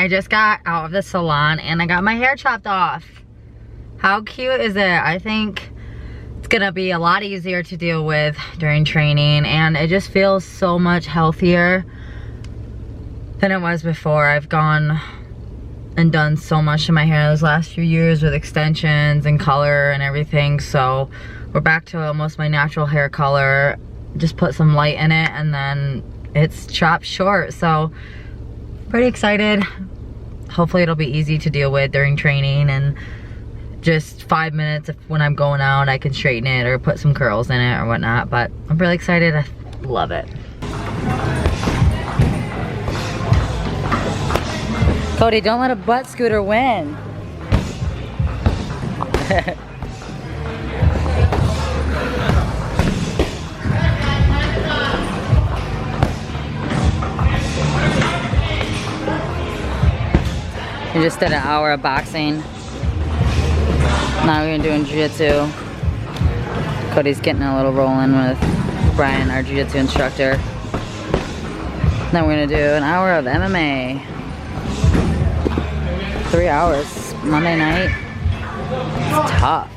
I just got out of the salon and I got my hair chopped off. How cute is it? I think it's gonna be a lot easier to deal with during training, and it just feels so much healthier than it was before. I've gone and done so much to my hair those last few years with extensions and color and everything, so we're back to almost my natural hair color. Just put some light in it and then it's chopped short, so pretty excited. Hopefully it'll be easy to deal with during training, and just 5 minutes if when I'm going out I can straighten it or put some curls in it or whatnot, but I'm really excited. I love it. Cody, don't let a butt scooter win. We just did an hour of boxing. Now we're doing jiu-jitsu. Cody's getting a little rolling with Brian, our jiu-jitsu instructor. Then we're gonna do an hour of MMA. 3 hours, Monday night. It's tough.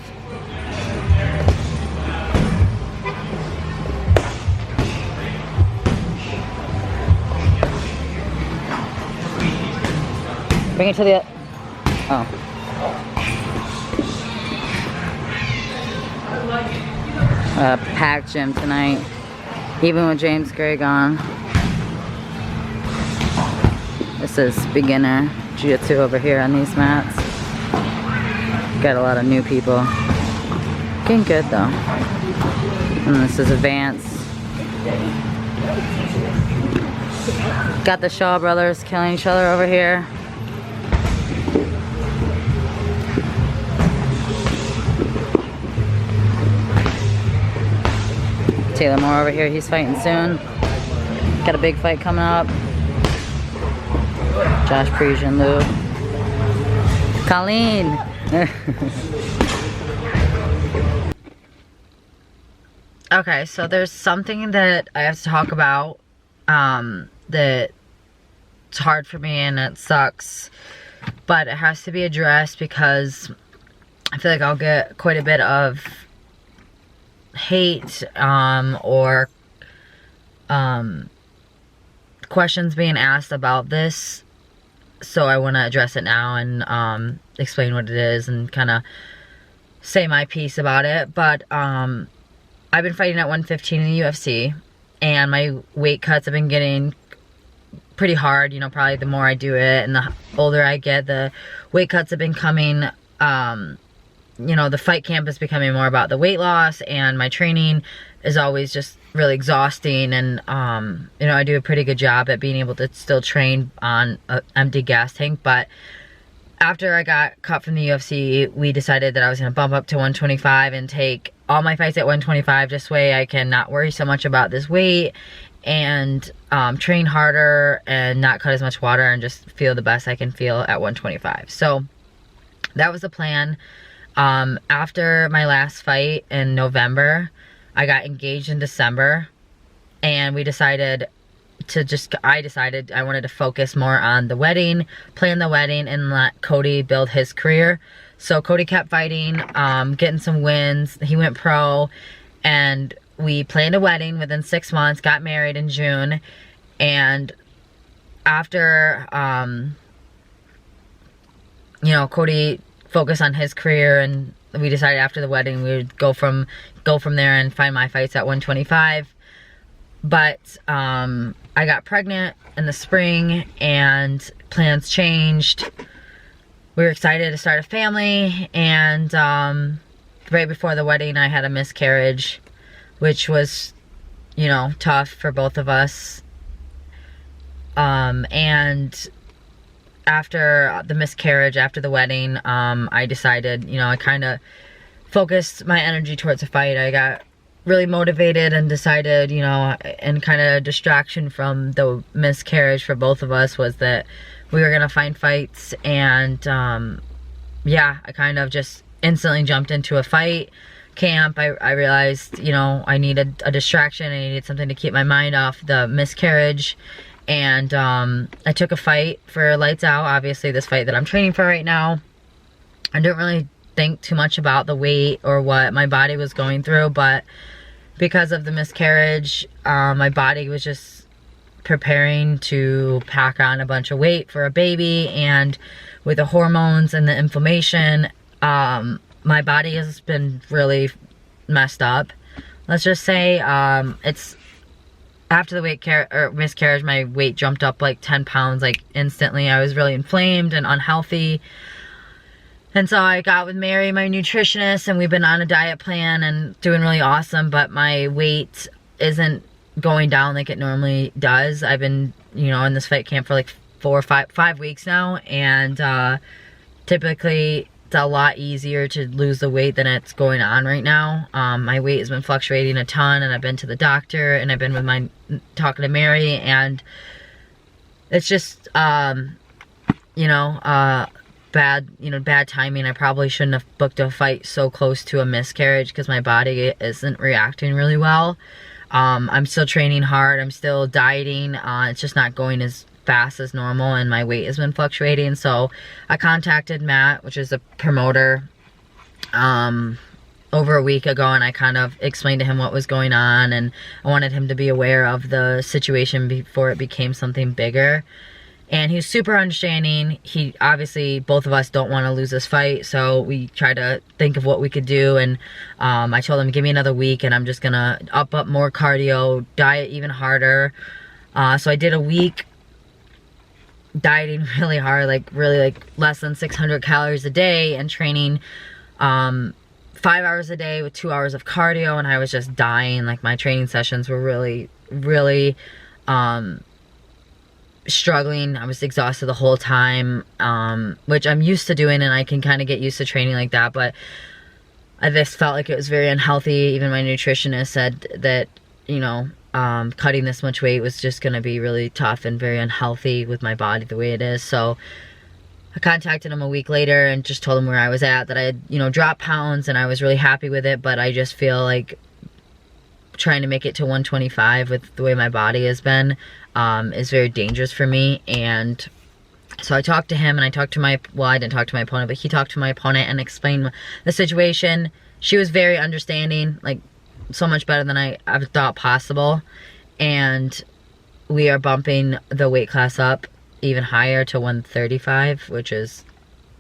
Bring it to the, oh. Packed gym tonight, even with James Gray gone. This is beginner jiu-jitsu over here on these mats. Got a lot of new people. Getting good though. And this is advanced. Got the Shaw brothers killing each other over here. Taylor Moore over here, he's fighting soon. Got a big fight coming up. Josh Parisian, Lou. Colleen! Okay, so there's something that I have to talk about that it's hard for me and it sucks, but it has to be addressed because I feel like I'll get quite a bit of hate or questions being asked about this, so I want to address it now and explain what it is and kind of say my piece about it. But I've been fighting at 115 in the UFC, and my weight cuts have been getting pretty hard. You know, probably the more I do it and the older I get, the weight cuts have been coming. You know, the fight camp is becoming more about the weight loss, and my training is always just really exhausting. And you know, I do a pretty good job at being able to still train on an empty gas tank. But after I got cut from the UFC, we decided that I was going to bump up to 125 and take all my fights at 125. This way I can not worry so much about this weight and train harder and not cut as much water and just feel the best I can feel at 125. So that was the plan. After my last fight in November, I got engaged in December, and we decided to I decided I wanted to focus more on the wedding, plan the wedding, and let Cody build his career. So Cody kept fighting, getting some wins. He went pro, and we planned a wedding within 6 months, got married in June, and after, you know, Cody focused on his career, and we decided after the wedding we would go from there and find my fights at 125. But I got pregnant in the spring and plans changed. We were excited to start a family, and right before the wedding I had a miscarriage, which was, you know, tough for both of us. And after the miscarriage, after the wedding, I decided, you know, I kind of focused my energy towards a fight. I got really motivated and decided, you know, and kind of distraction from the miscarriage for both of us was that we were gonna find fights. And yeah, I kind of just instantly jumped into a fight camp. I realized, you know, I needed a distraction. I needed something to keep my mind off the miscarriage. And I took a fight for lights out, obviously this fight that I'm training for right now. I didn't really think too much about the weight or what my body was going through, but because of the miscarriage, my body was just preparing to pack on a bunch of weight for a baby, and with the hormones and the inflammation, my body has been really messed up. Let's just say it's after the miscarriage, my weight jumped up like 10 pounds like instantly. I was really inflamed and unhealthy. And so I got with Mary, my nutritionist, and we've been on a diet plan and doing really awesome, but my weight isn't going down like it normally does. I've been, you know, in this fight camp for like 4 or 5 weeks now, and typically it's a lot easier to lose the weight than it's going on right now. My weight has been fluctuating a ton, and I've been to the doctor, and I've been with talking to Mary, and it's just, bad timing. I probably shouldn't have booked a fight so close to a miscarriage because my body isn't reacting really well. I'm still training hard. I'm still dieting. It's just not going as fast as normal, and my weight has been fluctuating. So I contacted Matt, which is a promoter, over a week ago, and I kind of explained to him what was going on, and I wanted him to be aware of the situation before it became something bigger. And he's super understanding. He obviously, both of us don't want to lose this fight, so we tried to think of what we could do. And I told him, give me another week, and I'm just gonna up more cardio, diet even harder. So I did a week dieting really hard, like less than 600 calories a day, and training 5 hours a day with 2 hours of cardio, and I was just dying. Like, my training sessions were really struggling. I was exhausted the whole time, which I'm used to doing, and I can kind of get used to training like that, but I just felt like it was very unhealthy. Even my nutritionist said that, you know, cutting this much weight was just gonna be really tough and very unhealthy with my body the way it is. So I contacted him a week later and just told him where I was at, that I had, you know, dropped pounds, and I was really happy with it, but I just feel like trying to make it to 125 with the way my body has been is very dangerous for me. And so I talked to him, and I talked to I didn't talk to my opponent, but he talked to my opponent and explained the situation. She was very understanding, like so much better than I thought possible. And we are bumping the weight class up even higher to 135, which is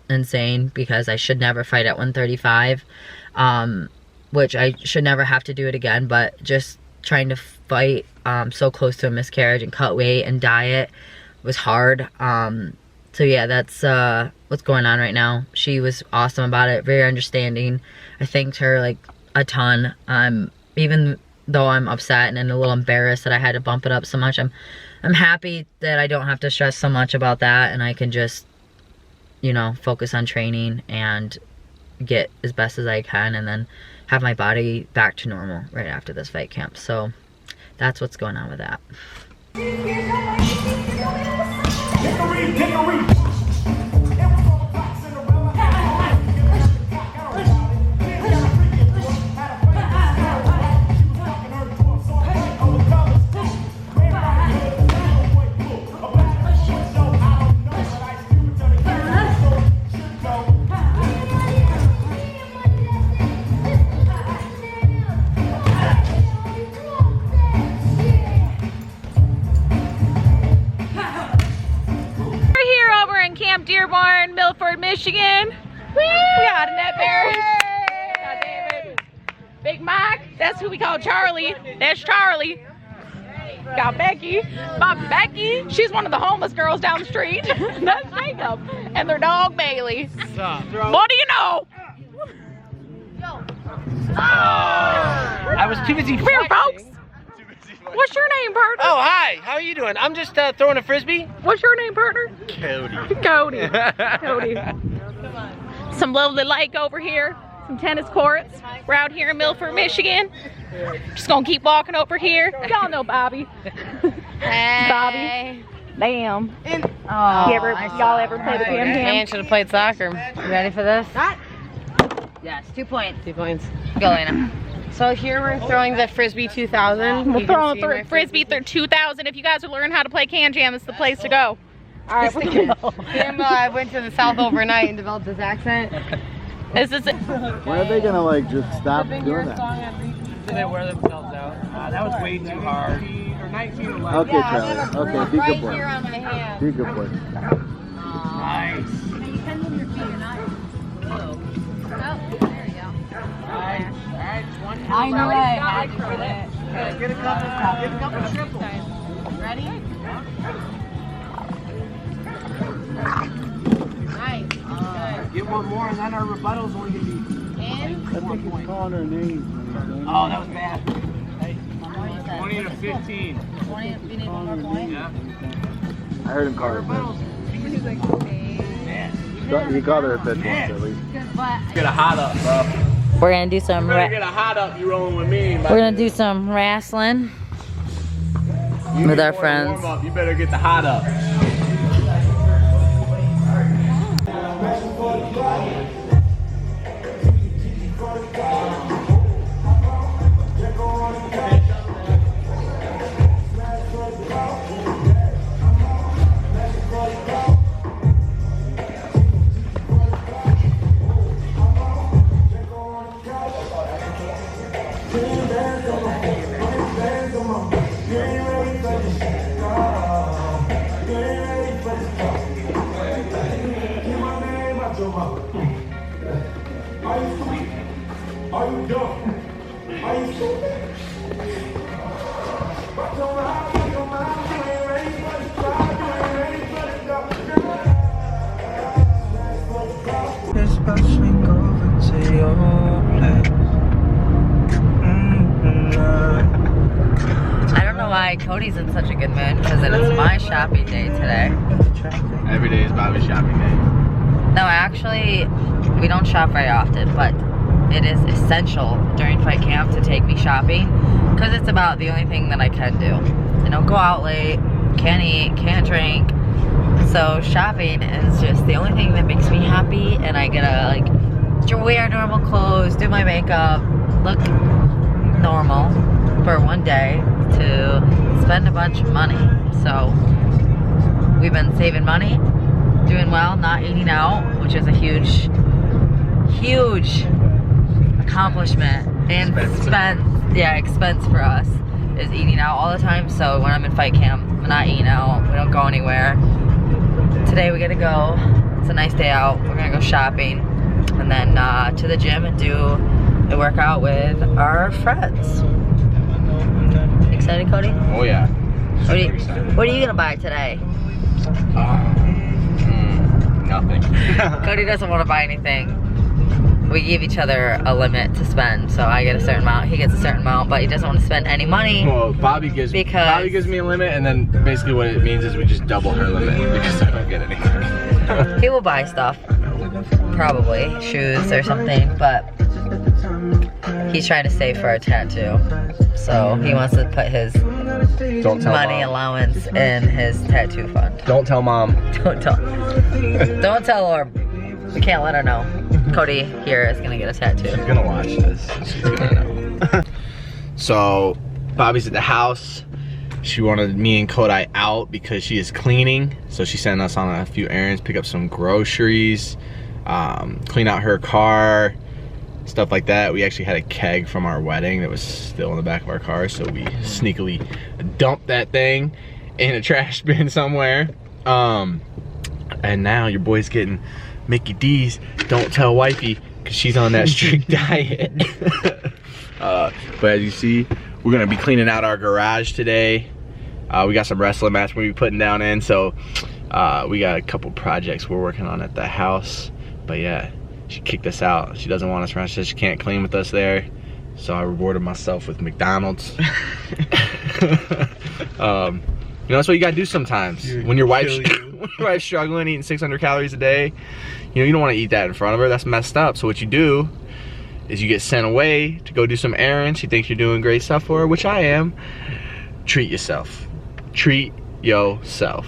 insane because I should never fight at 135, which I should never have to do it again, but just trying to fight so close to a miscarriage and cut weight and diet was hard. So yeah, that's what's going on right now. She was awesome about it, very understanding. I thanked her like a ton. Even though I'm upset and a little embarrassed that I had to bump it up so much, I'm happy that I don't have to stress so much about that, and I can just, you know, focus on training and get as best as I can, and then have my body back to normal right after this fight camp. So that's what's going on with that. Dearborn, Milford, Michigan. Woo! We got Annette Barris. Got David. Big Mike. That's who we call Charlie. That's Charlie. Got Becky. Becky. She's one of the homeless girls down the street. That's Jacob. And their dog Bailey. What do you know? I was too busy. Come here, folks. What's your name, partner? Oh, hi. How are you doing? I'm just throwing a frisbee. What's your name, partner? Cody. Cody. Cody. Some lovely lake over here. Some tennis courts. We're out here in Milford, Michigan. Just gonna keep walking over here. Y'all know Bobby. Hey. Bobby. Damn. Oh, Y'all ever play with him? Man should have played soccer. You ready for this? Yes, 2 points. 2 points. Go, Lena. So here we're throwing the Frisbee 2000. We're throwing the Frisbee 2000. If you guys are learning how to play Can Jam, it's the place to go. All right, I went to the South overnight and developed this accent. Is this it? When are they gonna like just stop doing that? Do they wear themselves out? That was way too hard. Or 19 or less. Okay, Charlie. Okay, be a good boy. Here on my hand. Be a good boy. Nice. You can move your feet, you're not. Oh, there you go. Nice. All right, one. I know I had to for that. Get a couple triples. Ready? Nice. Good. Get one more, and then our rebuttal's only gonna be In. I think he's calling her name. Oh, that was bad. What you said? 20 to 15. 20, you need one more point? Yeah. I heard him call her bitch. He's like, okay. He called her a bitch once at least. Get a hot up, bro. We're gonna do some. Better get a hot up. You rolling with me? We're gonna do some wrestling with our friends. Warm up. You better get the hot up. I don't know why Cody's in such a good mood because it is my shopping day today. Every day is Bobby's shopping day. No, actually, we don't shop very often, but it is essential during fight camp to take me shopping because it's about the only thing that I can do. I don't go out late, can't eat, can't drink. So shopping is just the only thing that makes me happy, and I get to like wear normal clothes, do my makeup, look normal for one day to spend a bunch of money. So we've been saving money, doing well, not eating out, which is a huge accomplishment and expense for us is eating out all the time. So when I'm in fight camp, I'm not eating out, we don't go anywhere. Today we gotta go, it's a nice day out, we're gonna go shopping and then to the gym and do a workout with our friends. Excited, Cody? Oh yeah. What are you gonna buy today? Nothing. Cody doesn't want to buy anything. We give each other a limit to spend, so I get a certain amount, he gets a certain amount, but he doesn't want to spend any money. Well, Bobby gives me a limit, and then basically what it means is we just double her limit because I don't get anything. He will buy stuff, probably shoes or something, but he's trying to save for a tattoo, so he wants to put his money allowance in his tattoo fund. Don't tell mom. Don't tell her. We can't let her know. Cody here is gonna get a tattoo. She's gonna watch this. She's gonna know. So, Bobby's at the house. She wanted me and Cody out because she is cleaning. So she sent us on a few errands, pick up some groceries, clean out her car, stuff like that. We actually had a keg from our wedding that was still in the back of our car, so we sneakily dumped that thing in a trash bin somewhere. And now your boy's getting Mickey D's don't tell wifey because she's on that strict diet. But as you see, we're gonna be cleaning out our garage today. We got some wrestling mats we're gonna be putting down in, so we got a couple projects we're working on at the house. But yeah, she kicked us out. She doesn't want us around. She said she can't clean with us there, so I rewarded myself with McDonald's. You know, that's what you gotta do sometimes. When your wife's struggling, eating 600 calories a day, you know, you don't wanna eat that in front of her. That's messed up. So what you do is you get sent away to go do some errands. She thinks you're doing great stuff for her, which I am. Treat yourself. Treat yourself.